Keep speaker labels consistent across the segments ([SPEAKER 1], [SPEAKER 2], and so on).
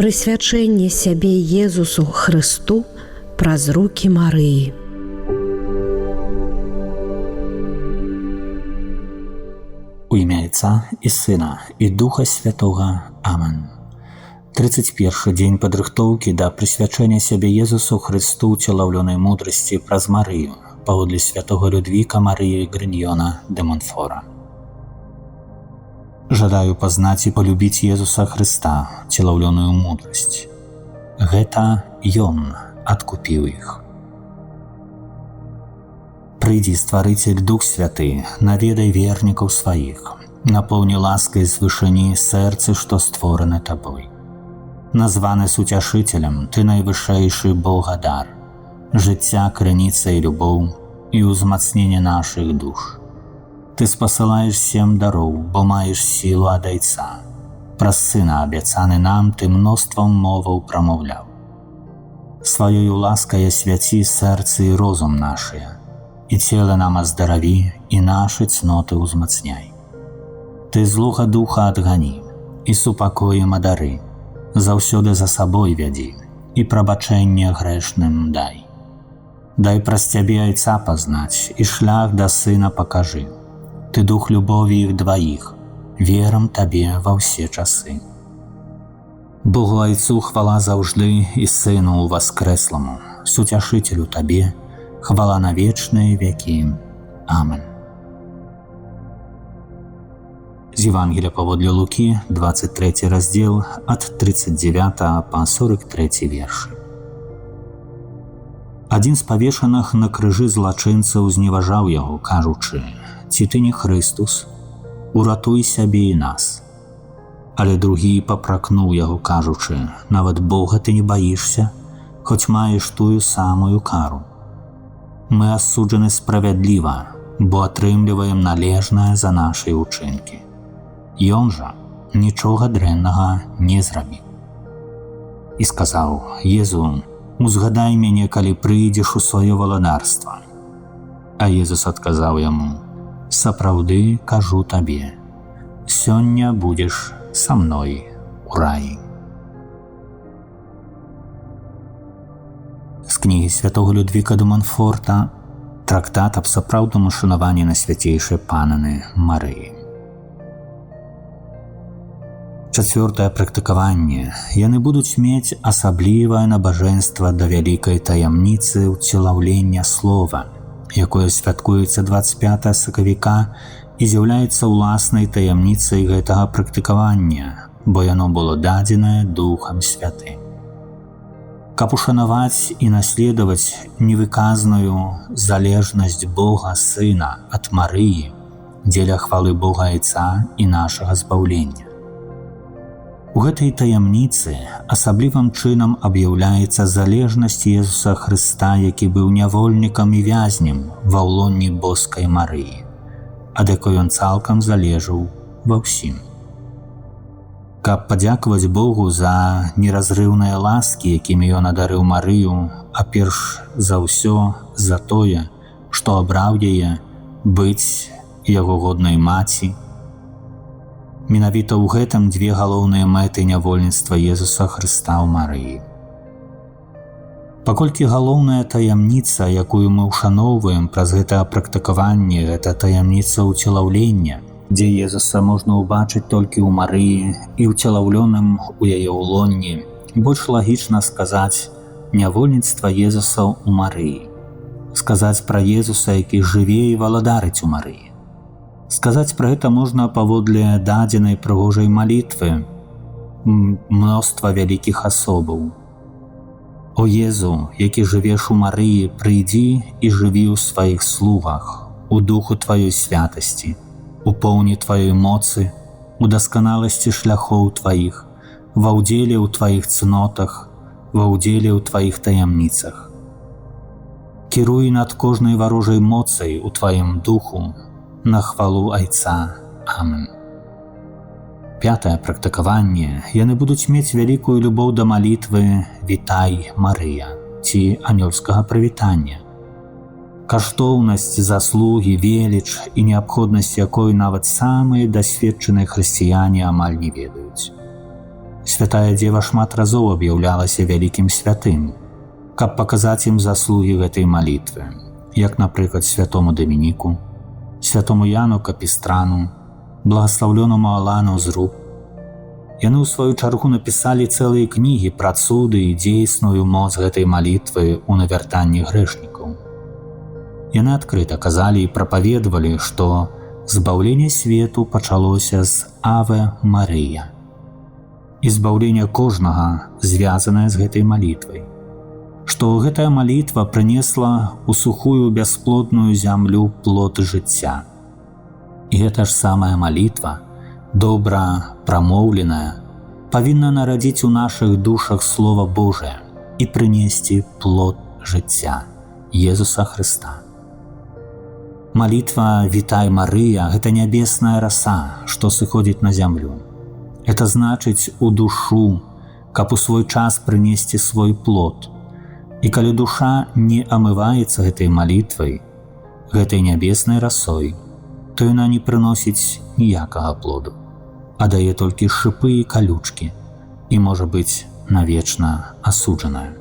[SPEAKER 1] Прысвячэнне сябе Езусу Хрысту праз рукі Марыі.
[SPEAKER 2] У імя Отца і Сына і Духа Святога. Амен. 31 дзень падрыхтоўкі да прысвячэння сябе Езусу Хрысту целаўлёнай мудрасці праз Марыю паводле святого Людвіка Марыі Гриньона де Монфора. Жадаю пазнаць і полюбіць Езуса Хрыста, целаўлёную мудрасць. Гэта Ён адкупіў іх. Прыйдзі, Стварыцель, Дух Святы, наведай вернікаў сваіх, напоўні ласкай з вышыні сэрцы, што створаны Табой. Названы суцяшыцелем, Ты найвышэйшы Богадар, жыцця, крыніца і любоў і ўзмацненне нашых душ. Ты спасылаеш 7 дароў, бо маеш сілу ад Айца. Праз Сына, абяцаны нам, Ты мноствам моваў прамаўляў. Сваёю ласкай асвяці сэрцы і розум нашыя, і цела нам аздараві, і нашы цноты ўзмацняй. Ты злога духа адгані, і супакоем адары, заўсёды за сабой вядзі, і прабачэнне грэшным дай. Дай праз Цябе Айца пазнаць, і шлях да Сына пакажы. Ты дух любові іх дваіх, верам Табе ва ўсе часы. Богу Айцу хвала заўжды і Сыну Воскресламу, суцяшыцелю Табе, хвала на вечныя векі. Амен. З Євангелія паводле Лукі, 23 раздзел, ад 39 па 43 вершы. Адзін з павешаных на крыжы злачынцаў зневажаў яго, кажучы: «Ці ты не Хрыстус? Уратуй сябе і нас». Але другі папракнуў яго, кажучы: «Нават Бога ты не баішся, хоць маеш тую самую кару. Мы асуджаны справядліва, бо атрымліваем належнае за нашыя ўчынкі. Ён жа нічога дрэннага не зрабіў». І сказаў: «Езу, узгадай мяне, калі прыйдзеш у сваё валадарства». А Езус адказаў яму: «Сапраўды кажу табе, сёння будзеш са мной у раі». З кнігі святого Людвіка де Монфорта, трактат аб сапраўдным ушанаванні Найсвяцейшай Панны Марыі. 4. практыкаванне. Яны будуць мець асаблівае набажэнства да вялікай таямніцы ўцелаўлення слова, якое святкуецца 25 сакавіка і з'яўляецца ўласнай таямніцай гэтага практыкавання, бо яно было дадзенае Духам Святым. Каб ушанаваць і наследаваць невыказную залежнасць Бога Сына ад Марыі дзеля хвалы Бога Айца і нашага збаўлення. У гэтай таямніцы асаблівым чынам аб'яўляецца залежнасць Езуса Хрыста, які быў нявольнікам і вязнем ва ўлонні боскай Марыі, ад якой ён цалкам залежаў ва ўсім. Каб падзякаваць Богу за неразрыўныя ласкі, якімі ён адарыў Марыю, а перш за ўсё за тое, што абраў яе быць яго годнай маці. Менавіта ў гэтым дзве галоўныя мэты нявольніцтва Езуса Хрыста ў Марыі. Паколькі галоўная таямніца, якую мы ўшаноўваем праз гэта практыкаванне, гэта таямніца ўцелаўлення, дзе Езуса можна ўбачыць толькі ў Марыі і ўцелаўлёным у яе ўлонні, больш лагічна сказаць нявольніцтва Езуса ў Марыі. Сказаць пра Езуса, які жыве і валадарыць у Марыі. Сказаць пра гэта можна паводле дадзенай прыгожай малітвы мноства вялікіх асобаў. «О Езу, які жывеш у Марыі, прыйдзі і жыві ў сваіх слугах, у духу Тваёй святасці, у поўні Тваёй моцы, у дасканаласці шляхоў Тваіх, ва ўдзеле ў Тваіх цнотах, ва ўдзеле ў Тваіх таямніцах. Кіруй над кожнай варожай моцай у Тваім духу, на хвалу Айца. Амен». 5. практыкаванне. Яны будуць мець вялікую любоў да малітвы «Вітай, Марыя» ці анёльскага прывітання. Каштоўнасць, заслугі, веліч і неабходнасць якой нават самыя дасведчаныя хрысціяне амаль не ведаюць. Святая Дева шмат разоў аб'яўлялася вялікім святым, каб паказаць ім заслугі гэтай малітвы, як, напрыклад, святому Дамініку, святому Яну Капістрану, благаслаўлёнаму Алану з Руп. Яны ў сваю чаргу напісалі цэлыя кнігі пра цуды і дзейсную моц гэтай малітвы ў навяртанні грэшнікаў. Яны адкрыта казалі і прапаведавалі, што збаўленне свету пачалося з Аве Марыя. І збаўленне кожнага звязанае з гэтай малітвай. Што гэтая малітва прынесла ў сухую бясплодную зямлю плод жыцця. І гэта ж самая малітва, добра прамоўленая, павінна нарадзіць у нашых душах Слова Божае і прынесці плод жыцця Езуса Хрыста. Малітва «Вітай, Марыя» – гэта нябесная раса, што сыходзіць на зямлю. Это значыць у душу, каб у свой час прынесці свой плод. І калі душа не амываецца гэтай малітвай, гэтай нябеснай расой, то яна не прыносіць ніякага плоду, а дае толькі шыпы і калючкі і можа быць навечна асуджаная.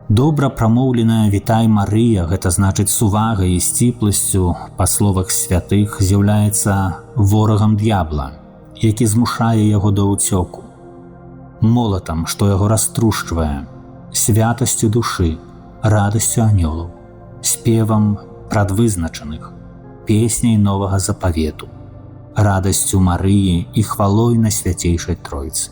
[SPEAKER 2] Добра прамоўленая «Вітай, Марыя» – гэта значыць з увагай і сціпласцю, па словах святых, з'яўляецца ворагам д'ябла, які змушае яго да ўцёку, молатам, што яго раструшчвае, святасцю душы, радасцю анёлаў, спевам прадвызначаных, песняй новага запавету, радасцю Марыі і хвалой на свяцейшай Тройцы.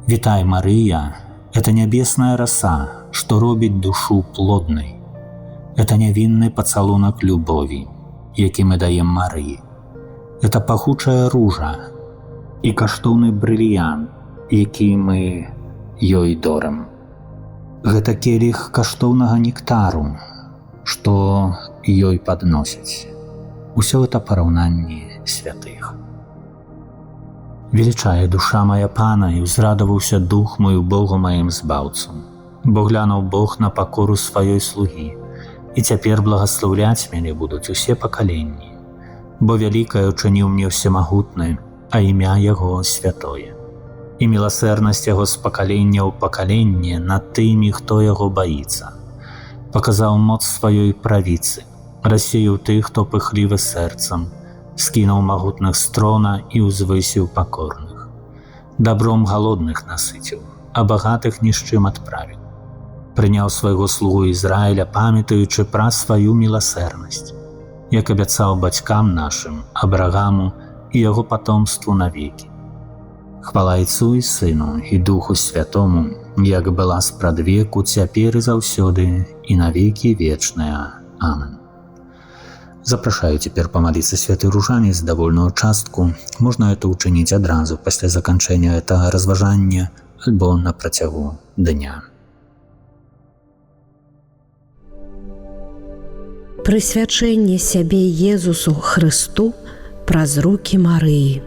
[SPEAKER 2] «Вітай, Марыя» – это нябесная раса, што робіць душу плоднай. Это нявінны пацалунак любові, які мы даем Марыі. Это пахучая ружа і каштоўны брыльянт, які мы ёй дорым. Гэта келіх каштоўнага нектару, што ёй падносяць. Усё это параўнанні святых. Велічае душа моя Пана, і ўзрадаваўся дух мой у Богу маім збаўцу, бо глянуў Бог на пакору сваёй слугі, і цяпер благаслаўляць мяне будуць усе пакаленні, бо вялікае ўчыніў мне ўсемагутны, а імя яго святое. І міласэрнасць яго з пакалення ў пакаленне над тымі, хто яго баіцца. Паказаў моц сваёй правіцы, рассеяў тых, хто пыхлівы сэрцам, скінуў магутных з трона і ўзвысіў пакорных. Дабром галодных насыціў, а багатых ні з чым адправіў. Прыняў свайго слугу Ізраіля, памятаючы пра сваю міласэрнасць, як абяцаў бацькам нашым, Абрагаму і яго патомству навекі. Хвала Ійцу і Сыну і Духу Святому, як была спрадвеку, цяпер і заўсёды, і навекі вечныя. Амен. Запрашаю цяпер памаліцца святы ружанец давольную частку. Можна это ўчыніць адразу пасля заканчэння гэтага разважання альбо на працягу дня.
[SPEAKER 1] Прысвячэнне сябе Езусу Хрысту праз рукі Марыі.